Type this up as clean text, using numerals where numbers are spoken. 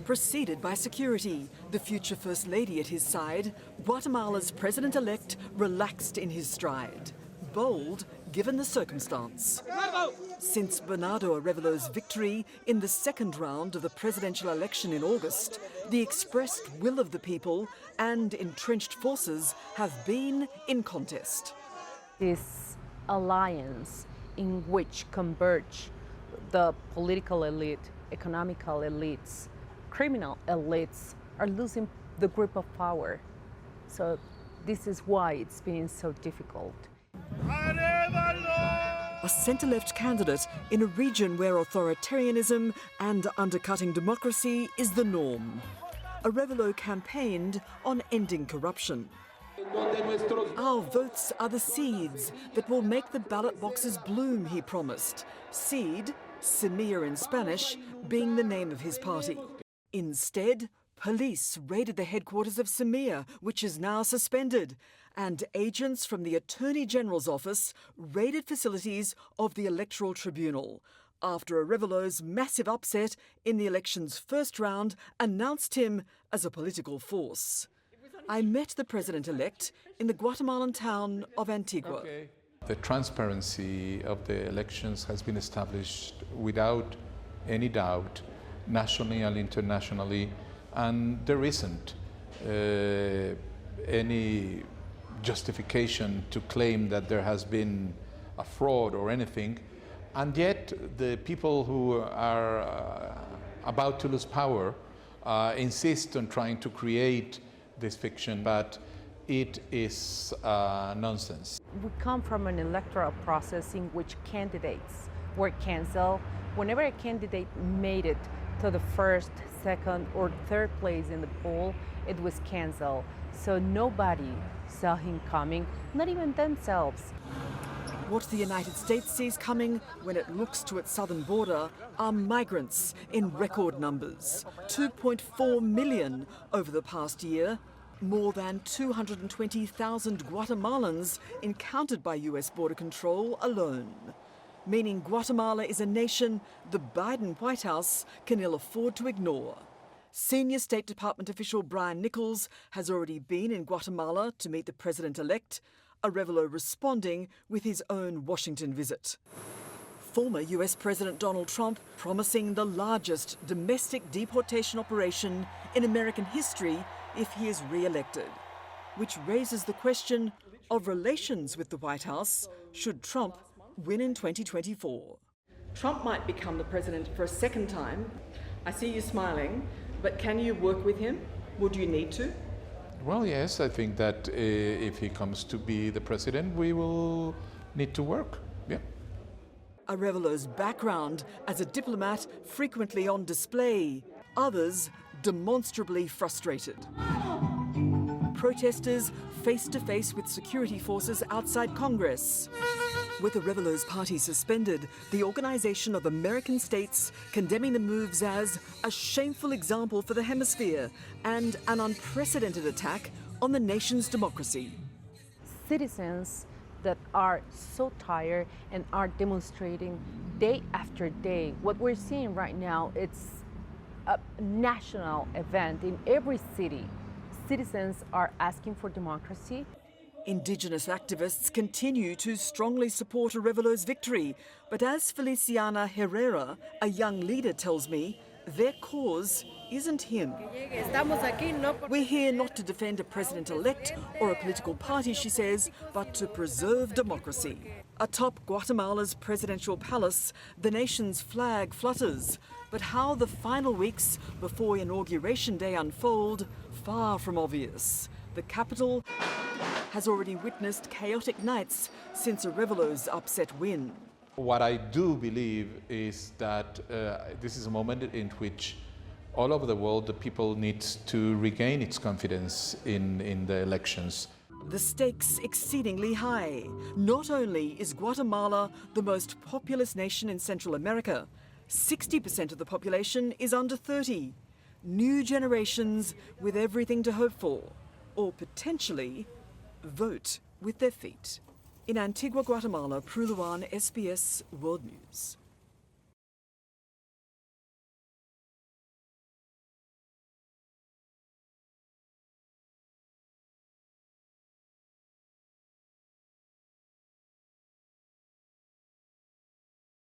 Preceded by security, the future First Lady at his side, Guatemala's president-elect relaxed in his stride. Bold, given the circumstance. Since Bernardo Arevalo's victory in the second round of the presidential election in August, the expressed will of the people and entrenched forces have been in contest. This alliance in which converge the political elite, economical elites, criminal elites are losing the grip of power. So this is why it's been so difficult. A centre-left candidate in a region where authoritarianism and undercutting democracy is the norm. Arevalo campaigned on ending corruption. Our votes are the seeds that will make the ballot boxes bloom, he promised. Seed, Semilla in Spanish, being the name of his party. Instead, police raided the headquarters of Semilla, which is now suspended, and agents from the Attorney General's office raided facilities of the Electoral Tribunal after Arevalo's massive upset in the election's first round announced him as a political force. I met the president-elect in the Guatemalan town of Antigua. The transparency of the elections has been established without any doubt, nationally and internationally, and there isn't any justification to claim that there has been a fraud or anything. And yet the people who are about to lose power insist on trying to create this fiction, but it is nonsense. We come from an electoral process in which candidates were cancelled. Whenever a candidate made it to the first, second, or third place in the poll, it was cancelled. So nobody saw him coming, not even themselves. What the United States sees coming when it looks to its southern border are migrants in record numbers. 2.4 million over the past year. More than 220,000 Guatemalans encountered by US border control alone. Meaning Guatemala is a nation the Biden White House can ill afford to ignore. Senior State Department official Brian Nichols has already been in Guatemala to meet the president-elect, Arevalo responding with his own Washington visit. Former US President Donald Trump promising the largest domestic deportation operation in American history if he is re-elected, which raises the question of relations with the White House should Trump win in 2024. Trump might become the president for a second time. I see you smiling, but can you work with him? Would you need to? Well, yes, I think that if he comes to be the president, we will need to work, yeah. Arevalo's background as a diplomat frequently on display, others demonstrably frustrated. Protesters face-to-face with security forces outside Congress. With Arevalo's party suspended, the Organization of American States condemning the moves as a shameful example for the hemisphere and an unprecedented attack on the nation's democracy. Citizens that are so tired and are demonstrating day after day. What we're seeing right now, it's a national event in every city. Citizens are asking for democracy. Indigenous activists continue to strongly support Arevalo's victory, but as Feliciana Herrera, a young leader, tells me, their cause isn't him. We're here not to defend a president-elect or a political party, she says, but to preserve democracy. Atop Guatemala's presidential palace, the nation's flag flutters. But how the final weeks before Inauguration Day unfold, far from obvious. The capital has already witnessed chaotic nights since Arevalo's upset win. What I do believe is that this is a moment in which all over the world the people need to regain its confidence in the elections. The stakes exceedingly high. Not only is Guatemala the most populous nation in Central America, 60% of the population is under 30. New generations with everything to hope for, or potentially vote with their feet. In Antigua, Guatemala, Prue Luan, SBS World News.